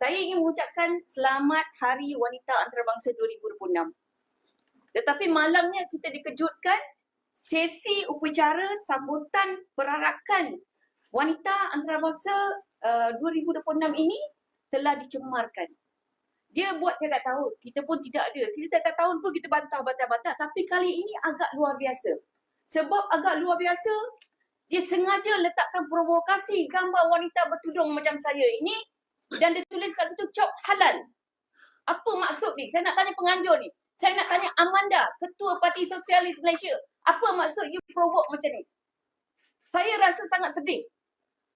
Saya ingin mengucapkan selamat Hari Wanita Antarabangsa 2026. Tetapi malamnya kita dikejutkan sesi upacara sambutan perarakan Wanita Antarabangsa 2026 ini telah dicemarkan. Dia buat tiap tahun, kita pun tidak ada. Kita tiap tahun pun kita bantah. Tapi kali ini agak luar biasa. Sebab agak luar biasa, dia sengaja letakkan provokasi gambar wanita bertudung macam saya ini dan dia tulis kat situ cop halal. Apa maksud ni? Saya nak tanya penganjur ni. Saya nak tanya Amanda, Ketua Parti Sosialis Malaysia. Apa maksud you provoke macam ni? Saya rasa sangat sedih.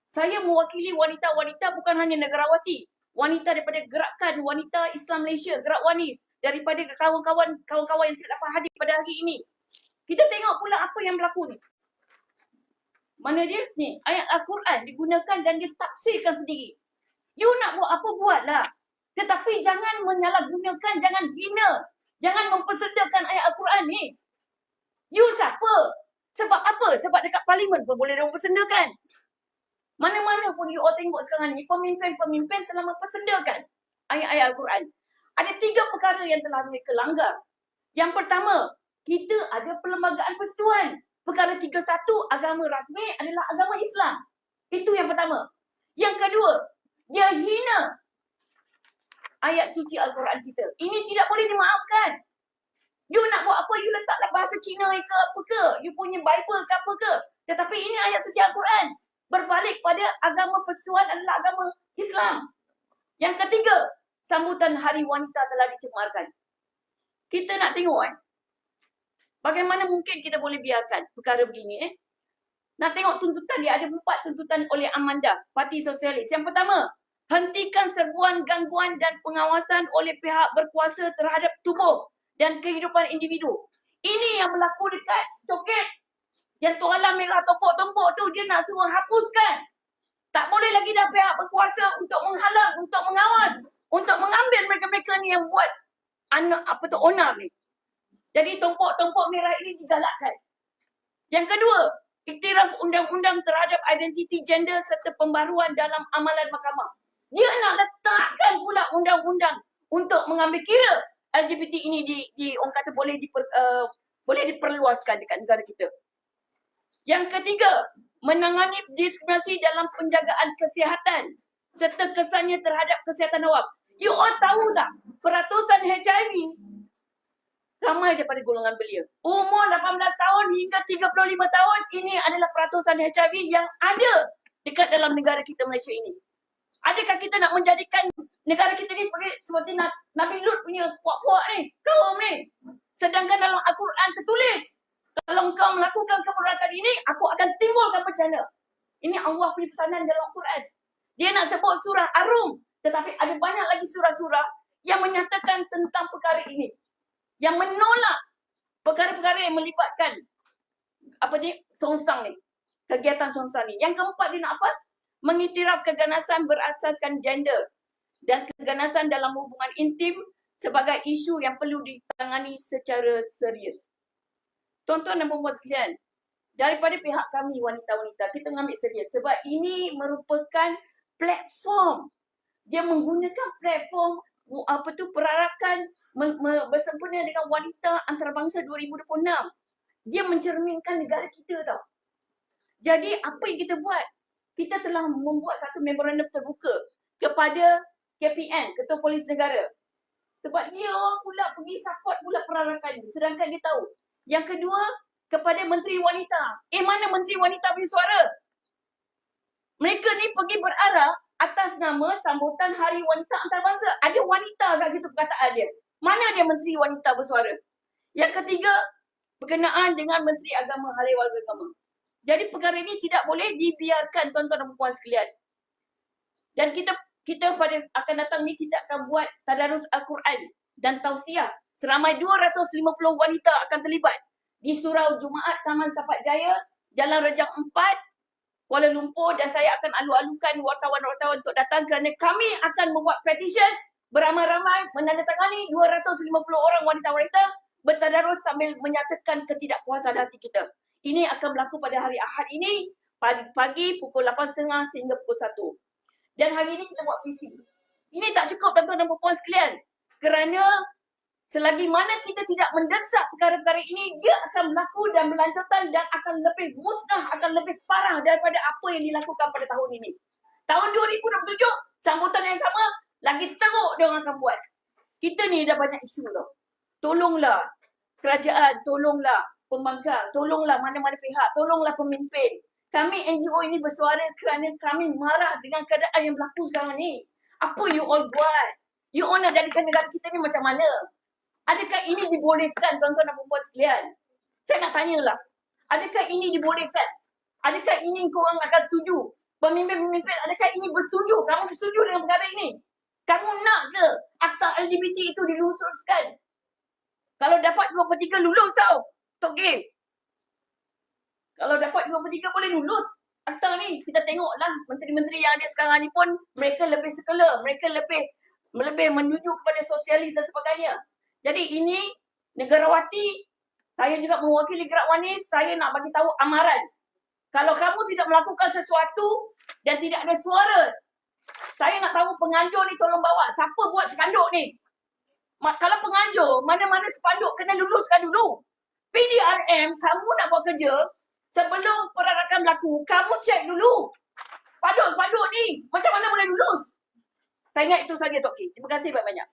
Saya mewakili wanita-wanita bukan hanya negarawanti. Wanita daripada gerakan Wanita Islam Malaysia, Gerak Wanis. Daripada kawan-kawan yang tidak dapat hadir pada hari ini. Kita tengok pula apa yang berlaku ni. Mana dia? Ni, ayat Al-Quran digunakan dan ditafsirkan sendiri. You nak buat apa, buatlah. Tetapi jangan menyalahgunakan, jangan hina. Jangan mempersendakan ayat Al-Quran ni. You siapa? Sebab apa? Sebab dekat parlimen pun boleh mempersendakan. Mana-mana pun you all tengok sekarang ni, pemimpin-pemimpin telah mempersendakan ayat-ayat Al-Quran. Ada 3 perkara yang telah mereka langgar. Yang pertama, kita ada perlembagaan persekutuan. Perkara 31, agama rasmi adalah agama Islam. Itu yang pertama. Yang kedua, dia hina ayat suci Al-Quran kita. Ini tidak boleh dimaafkan. You nak buat apa, you letaklah bahasa Cina ke apa ke, you punya Bible ke apa ke. Tetapi ini ayat suci Al-Quran. Berbalik pada agama persekutuan adalah agama Islam. Yang ketiga, sambutan Hari Wanita telah dicemarkan. Kita nak tengok bagaimana mungkin kita boleh biarkan perkara begini Nak tengok tuntutan dia, ada 4 tuntutan oleh Amanda, Parti Sosialis. Yang pertama, hentikan serbuan, gangguan dan pengawasan oleh pihak berkuasa terhadap tubuh dan kehidupan individu. Ini yang berlaku dekat Coket. Yang tualang merah tompok-tompok tu dia nak suruh hapuskan. Tak boleh lagi dah pihak berkuasa untuk menghalang, untuk mengawas, untuk mengambil mereka-mereka ni yang buat onar ni. Jadi tompok-tompok merah ini digalakkan. Yang kedua, iktiraf undang-undang terhadap identiti gender serta pembaruan dalam amalan mahkamah. Dia nak letakkan pula undang-undang untuk mengambil kira LGBT ini orang kata boleh diperluaskan dekat negara kita. Yang ketiga, menangani diskriminasi dalam penjagaan kesihatan serta kesannya terhadap kesihatan awam. You all tahu tak, peratusan HIV ramai daripada golongan belia. Umur 18 tahun hingga 35 tahun, ini adalah peratusan HIV yang ada dekat dalam negara kita Malaysia ini. Adakah kita nak menjadikan negara kita ni seperti Nabi Lut punya puak-puak ni, kaum ni? Sedangkan dalam Al-Quran tertulis, kalau kau melakukan keberatan ini, aku akan timbulkan bencana. Ini Allah punya pesanan dalam Al-Quran. Dia nak sebut surah Ar-Rum, tetapi ada banyak lagi surah-surah yang menyatakan tentang perkara ini. Yang menolak perkara-perkara yang melibatkan songsang ni, kegiatan songsang ni. Yang keempat, dia nak apa? Mengiktiraf keganasan berasaskan gender dan keganasan dalam hubungan intim sebagai isu yang perlu ditangani secara serius. Tuan-tuan dan puan-puan sekalian, daripada pihak kami wanita-wanita, kita mengambil serius sebab ini merupakan platform. Dia menggunakan platform perarakan bersempena dengan Wanita Antarabangsa 2026. Dia mencerminkan negara kita tau. Jadi apa yang kita buat? Kita telah membuat satu memorandum terbuka kepada KPN, Ketua Polis Negara. Sebab dia pula pergi support pula perarakan ni. Sedangkan dia tahu. Yang kedua, kepada Menteri Wanita. Mana Menteri Wanita punya suara? Mereka ni pergi berarah atas nama sambutan Hari Wanita Antarabangsa. Ada wanita kat situ perkataan dia. Mana dia Menteri Wanita bersuara? Yang ketiga, berkenaan dengan Menteri Agama, Hari Warga Agama. Jadi perkara ini tidak boleh dibiarkan, tuan-tuan dan puan sekalian. Dan kita pada akan datang ni, kita akan buat tadarus Al-Quran dan tausiah. Seramai 250 wanita akan terlibat di Surau Jumaat Taman Sapat Jaya, Jalan Rejang 4, Kuala Lumpur, dan saya akan alu-alukan wartawan-wartawan untuk datang kerana kami akan membuat petition beramai-ramai menandatangani 250 orang wanita-wanita bertadarus sambil menyatakan ketidakpuasan hati kita. Ini akan berlaku pada hari Ahad ini, pagi pukul 8.30 sehingga pukul 1. Dan hari ini kita buat visi. Ini tak cukup tuan-tuan dan puan sekalian. Kerana selagi mana kita tidak mendesak perkara-perkara ini, dia akan berlaku dan berlanjutan dan akan lebih musnah, akan lebih parah daripada apa yang dilakukan pada tahun ini. Tahun 2027, sambutan yang sama, lagi teruk dia orang akan buat. Kita ni dah banyak isu tau. Tolonglah kerajaan, tolonglah pembangkang, tolonglah mana-mana pihak, tolonglah pemimpin. Kami NGO ini bersuara kerana kami marah dengan keadaan yang berlaku sekarang ni. Apa you all buat? You all nak jadikan negara kita ni macam mana? Adakah ini dibolehkan tuan-tuan dan puan sekalian? Saya nak tanyalah. Adakah ini dibolehkan? Adakah ini korang akan setuju? Pemimpin-pemimpin, adakah ini bersetuju? Kamu bersetuju dengan perkara ini? Kamu nak ke akta LGBT itu diluluskan? Kalau dapat 2/3 lulus tau. Tok Gil. Kalau dapat 2/3 boleh lulus akta ni. Kita tengoklah menteri-menteri yang ada sekarang ni pun mereka lebih sekula. Mereka lebih menuju kepada sosialis dan sebagainya. Jadi ini Negarawanti, saya juga mewakili Gerak Wanis, saya nak bagi tahu amaran. Kalau kamu tidak melakukan sesuatu dan tidak ada suara, saya nak tahu penganjur ni tolong bawa. Siapa buat spanduk ni? Kalau penganjur, mana-mana spanduk kena luluskan dulu. PDRM, kamu nak buat kerja, sebelum perarakan berlaku, kamu cek dulu. Spanduk-spanduk ni, macam mana boleh lulus? Saya ingat itu saja Tok Ki. Terima kasih banyak-banyak.